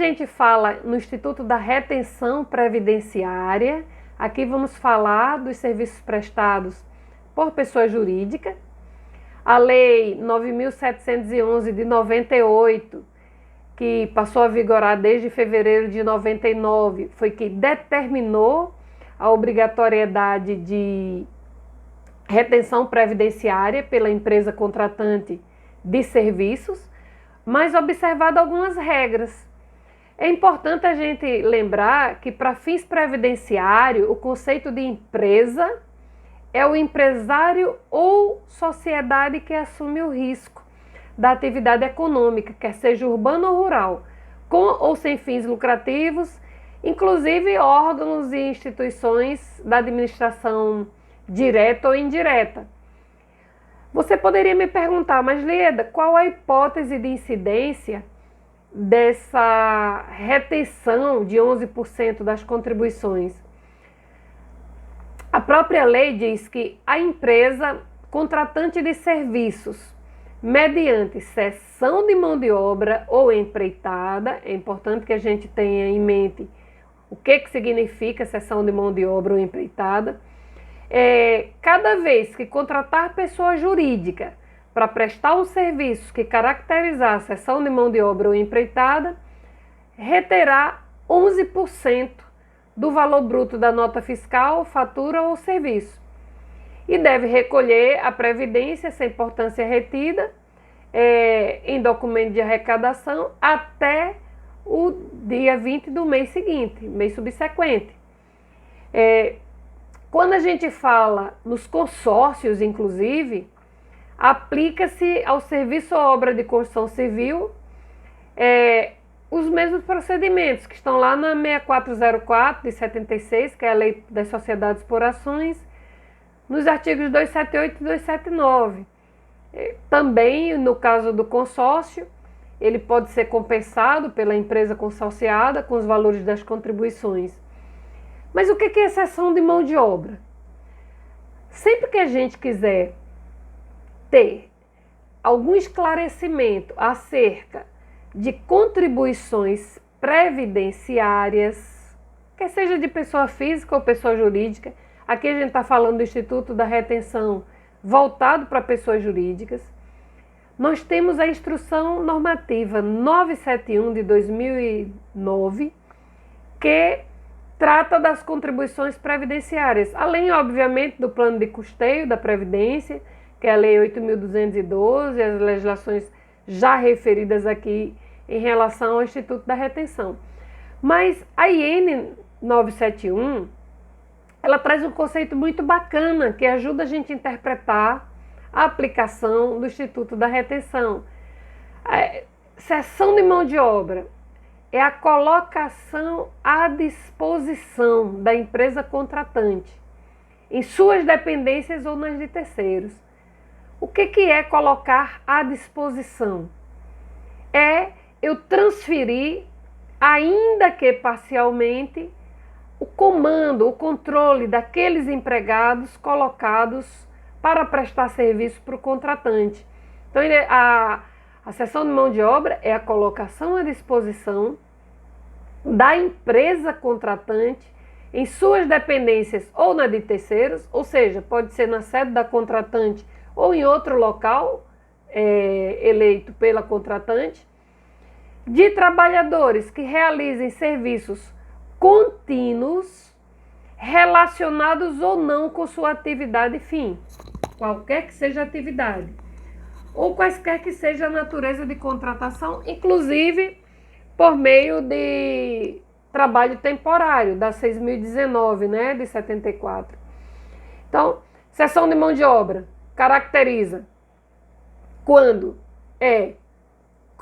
gente fala no Instituto da Retenção Previdenciária, aqui vamos falar dos serviços prestados por pessoa jurídica. A Lei 9.711 de 98, que passou a vigorar desde fevereiro de 99, foi que determinou a obrigatoriedade de retenção previdenciária pela empresa contratante de serviços, mas observado algumas regras. É importante a gente lembrar que, para fins previdenciários, o conceito de empresa é o empresário ou sociedade que assume o risco da atividade econômica, quer seja urbana ou rural, com ou sem fins lucrativos, inclusive órgãos e instituições da administração direta ou indireta. Você poderia me perguntar, mas Leda, qual a hipótese de incidência dessa retenção de 11% das contribuições? A própria lei diz que a empresa contratante de serviços, mediante cessão de mão de obra ou empreitada, é importante que a gente tenha em mente o que significa cessão de mão de obra ou empreitada, cada vez que contratar pessoa jurídica para prestar um serviço que caracterizar a cessão de mão de obra ou empreitada, reterá 11% do valor bruto da nota fiscal, fatura ou serviço. E deve recolher a previdência, essa importância retida, em documento de arrecadação até o dia 20 do mês seguinte, mês subsequente. Quando a gente fala nos consórcios, inclusive, aplica-se ao serviço ou obra de construção civil os mesmos procedimentos que estão lá na 6404 de 76, que é a Lei das Sociedades por Ações, nos artigos 278 e 279. Também, no caso do consórcio, ele pode ser compensado pela empresa consorciada com os valores das contribuições. Mas o que é cessão de mão de obra? Sempre que a gente quiser ter algum esclarecimento acerca de contribuições previdenciárias, quer seja de pessoa física ou pessoa jurídica, aqui a gente está falando do Instituto da Retenção voltado para pessoas jurídicas, nós temos a Instrução Normativa 971 de 2009, que trata das contribuições previdenciárias, além, obviamente, do plano de custeio da Previdência, que é a Lei 8.212, as legislações já referidas aqui em relação ao Instituto da Retenção. Mas a IN 971, ela traz um conceito muito bacana, que ajuda a gente a interpretar a aplicação do Instituto da Retenção. Cessão de mão de obra é a colocação à disposição da empresa contratante, em suas dependências ou nas de terceiros. O que é colocar à disposição? É eu transferir, ainda que parcialmente, o comando, o controle daqueles empregados colocados para prestar serviço para o contratante. Então, a cessão de mão de obra é a colocação à disposição da empresa contratante em suas dependências ou na de terceiros, ou seja, pode ser na sede da contratante ou em outro local eleito pela contratante, de trabalhadores que realizem serviços contínuos relacionados ou não com sua atividade fim, qualquer que seja a atividade, ou quaisquer que seja a natureza de contratação, inclusive por meio de trabalho temporário, da 6.019, né, de 74. Então, cessão de mão de obra caracteriza quando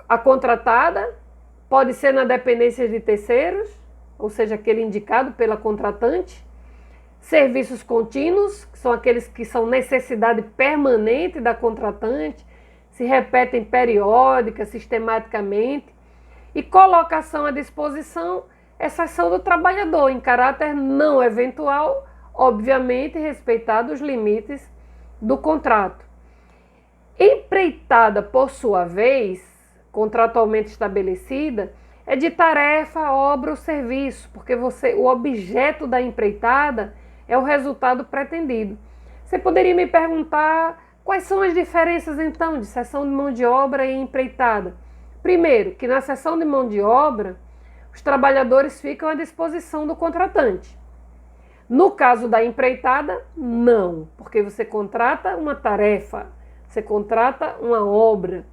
a contratada, pode ser na dependência de terceiros, ou seja, aquele indicado pela contratante, serviços contínuos, que são aqueles que são necessidade permanente da contratante, se repetem periódica, sistematicamente, e colocação à disposição, exceção do trabalhador, em caráter não eventual, obviamente respeitados os limites do contrato. Empreitada, por sua vez, contratualmente estabelecida, é de tarefa, obra ou serviço, porque o objeto da empreitada é o resultado pretendido. Você poderia me perguntar quais são as diferenças então de cessão de mão de obra e empreitada? Primeiro, que na cessão de mão de obra, os trabalhadores ficam à disposição do contratante. No caso da empreitada, não, porque você contrata uma tarefa, você contrata uma obra,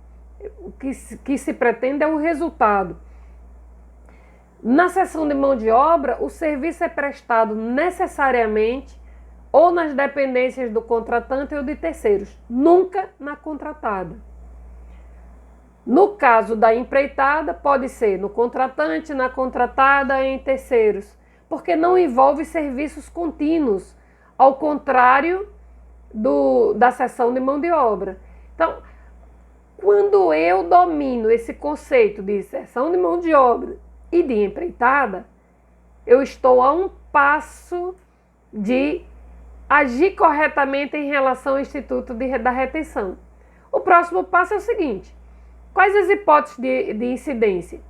o que se pretende é o resultado. Na cessão de mão de obra, o serviço é prestado necessariamente ou nas dependências do contratante ou de terceiros, nunca na contratada. No caso da empreitada, pode ser no contratante, na contratada, em terceiros, porque não envolve serviços contínuos, ao contrário da cessão de mão de obra. Então, quando eu domino esse conceito de cessão de mão de obra e de empreitada, eu estou a um passo de agir corretamente em relação ao Instituto da Retenção. O próximo passo é o seguinte: quais as hipóteses de incidência?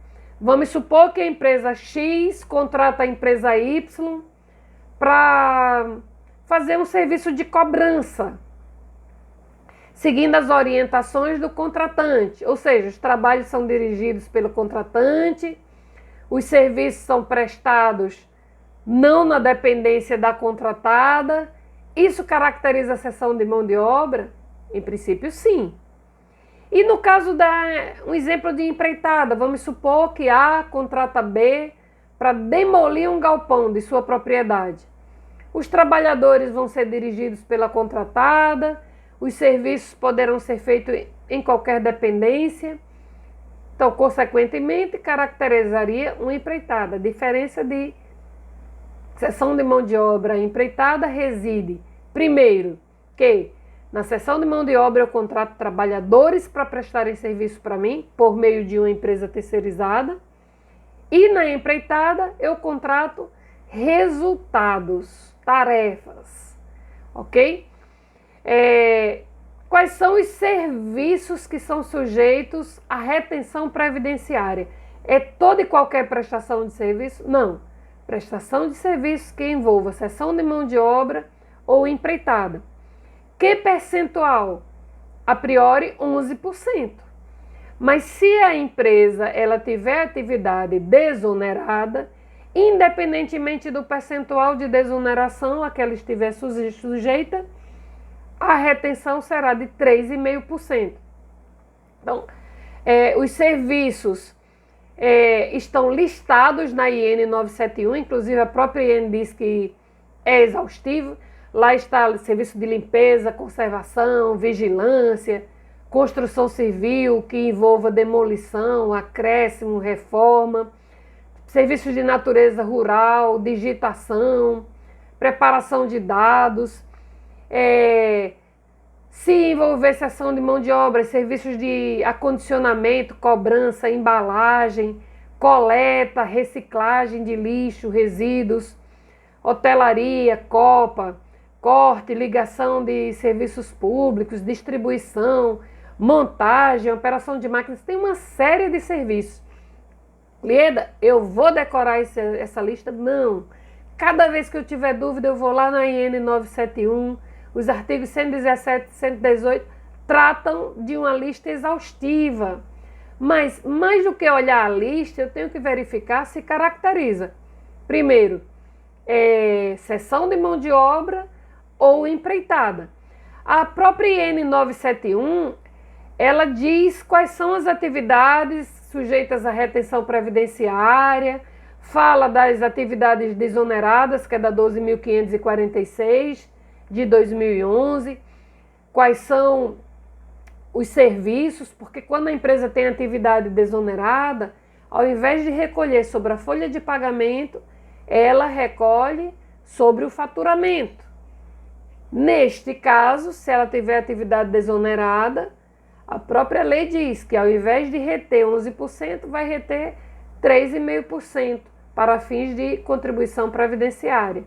Vamos supor que a empresa X contrata a empresa Y para fazer um serviço de cobrança, seguindo as orientações do contratante, ou seja, os trabalhos são dirigidos pelo contratante, os serviços são prestados não na dependência da contratada. Isso caracteriza a cessão de mão de obra? Em princípio, sim. E no caso um exemplo de empreitada, vamos supor que A contrata B para demolir um galpão de sua propriedade. Os trabalhadores vão ser dirigidos pela contratada, os serviços poderão ser feitos em qualquer dependência. Então, consequentemente, caracterizaria uma empreitada. A diferença de cessão de mão de obra e empreitada reside, primeiro, que na cessão de mão de obra eu contrato trabalhadores para prestarem serviço para mim, por meio de uma empresa terceirizada, e na empreitada eu contrato resultados, tarefas, ok? Quais são os serviços que são sujeitos à retenção previdenciária? É toda e qualquer prestação de serviço? Não. Prestação de serviços que envolva cessão de mão de obra ou empreitada. Que percentual? A priori, 11%. Mas se a empresa ela tiver atividade desonerada, independentemente do percentual de desoneração a que ela estiver sujeita, a retenção será de 3,5%. Então, os serviços estão listados na IN 971, inclusive a própria IN diz que é exaustivo. Lá está serviço de limpeza, conservação, vigilância, construção civil que envolva demolição, acréscimo, reforma, serviços de natureza rural, digitação, preparação de dados, se envolver cessão de mão de obra, serviços de acondicionamento, cobrança, embalagem, coleta, reciclagem de lixo, resíduos, hotelaria, copa, corte, ligação de serviços públicos, distribuição, montagem, operação de máquinas, tem uma série de serviços. Lieda, eu vou decorar essa lista? Não. Cada vez que eu tiver dúvida, eu vou lá na IN 971, os artigos 117 e 118 tratam de uma lista exaustiva. Mas, mais do que olhar a lista, eu tenho que verificar se caracteriza. Primeiro, cessão de mão de obra ou empreitada. A própria IN 971, ela diz quais são as atividades sujeitas à retenção previdenciária, fala das atividades desoneradas, que é da 12.546 de 2011, quais são os serviços, porque quando a empresa tem atividade desonerada, ao invés de recolher sobre a folha de pagamento, ela recolhe sobre o faturamento. Neste caso, se ela tiver atividade desonerada, a própria lei diz que ao invés de reter 11%, vai reter 3,5% para fins de contribuição previdenciária.